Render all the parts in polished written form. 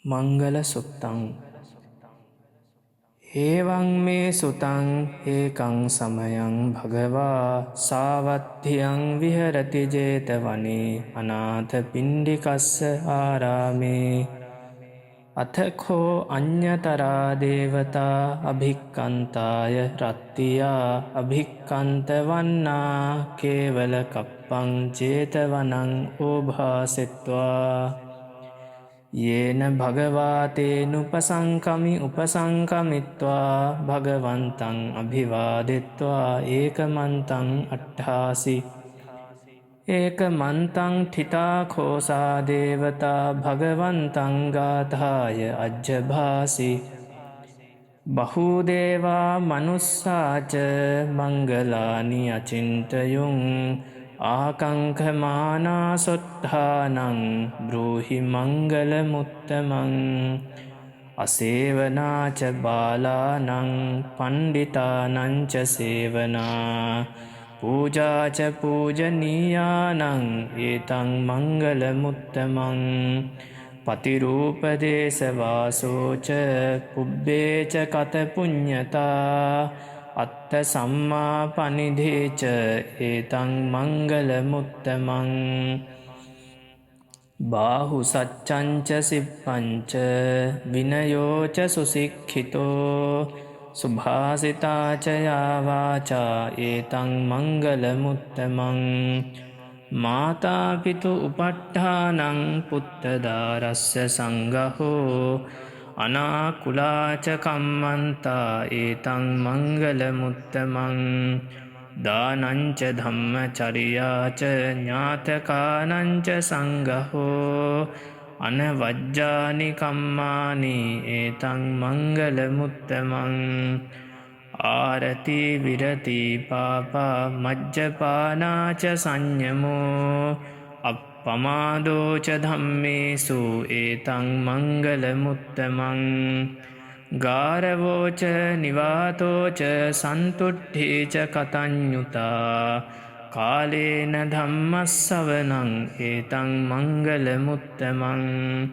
මංගල සුත්තං ඒවං මේ සුතං ඒකං සමයං භගවා සාවත්තියං විහරති 제තවනේ අනාථ පිණ්ඩිකස්ස ආරාමේ අතඛෝ අඤ්ඤතරා දේවතා අභික්ඛන්තාය රත්තියා අභික්ඛන්ත වන්නා කේවල කප්පං 제තවනං ඕභාසෙත්වා යේන භගවාතේනුපසංකමි උපසංකමිත්වා භගවන්තං අභිවාදෙත්වා ඒකමන්තං අට්ඨාසි ඒකමන්තං ठिता khෝසා දේවතා භගවන්තං ගාථාය අජ්ජභාසි බහූදේවා මනුස්සාච මංගලානි අචින්තයුං ආකංකමානා සොට්ඨානං බ්‍රූහි මංගල මුත්තමං අසේවනාච බාලානං පණ්ඩිතානංච සේවනා පූජාච පූජනීයානං ඒතං මංගල මුත්තමං පතිරූපදේශවාසෝච පුබ්බේච කත පුඤ්ඤතා අත්ත සම්මා පනිදේච ඒතං මංගල මුත්තමං බාහු සච්ඡංච සිප්පංච විනයෝච සුසික්ඛිතෝ සුභාසිතාච යාවාචා ඒතං මංගල මුත්තමං මාතා පිතු උපට්ඨානං පුත්තදාරස්ස සංඝහෝ අනාකුලාච කම්මන්තා ඒතං මංගල මුත්තමං දානංච ධම්මචරියාච ඥාතකානංච සංඝහෝ අනවජ්ජානි කම්මානි ඒතං මංගල මුත්තමං ආරති විරති පාපා මජ්ජපානාච සංයමෝ අප්පමාදෝච ධම්මේසු ඒතං මංගල මුත්තමං ගාරවෝච නිවාතෝච සන්තුට්ඨීච කතඤ්ඤුතා කාලේන ධම්මස්සවනං ඒතං මංගල මුත්තමං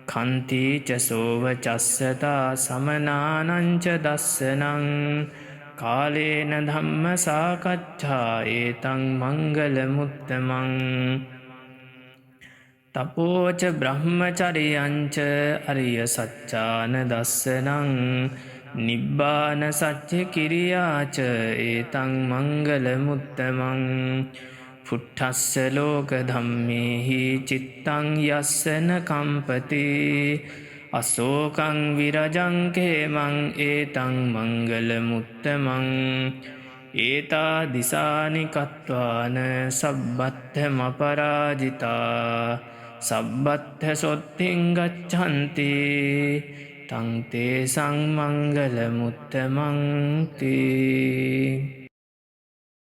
කන්තිච සෝවචස්සතා සමනානංච දස්සනං කාලේන ධම්ම සාකච්ඡා ඒතං මංගල මුත්තමං තපෝච බ්‍රහ්මචරියංච අරිය සච්ඡාන දස්සනං නිබ්බාන සච්ච කිරියාච ඒතං මංගල මුත්තමං පුට්ඨස්ස ලෝක ධම්මේහි චිත්තං යස්සන කම්පති අසෝකං විරජං කේමං ඒතං මංගල මුත්තමං ඒතා දිසානි කତ୍වාන සබ්බත්තම පරාජිතා සබ්බත්ත සොත්තිං ගච්ඡන්ති තං තේසං මංගල මුත්තමං තී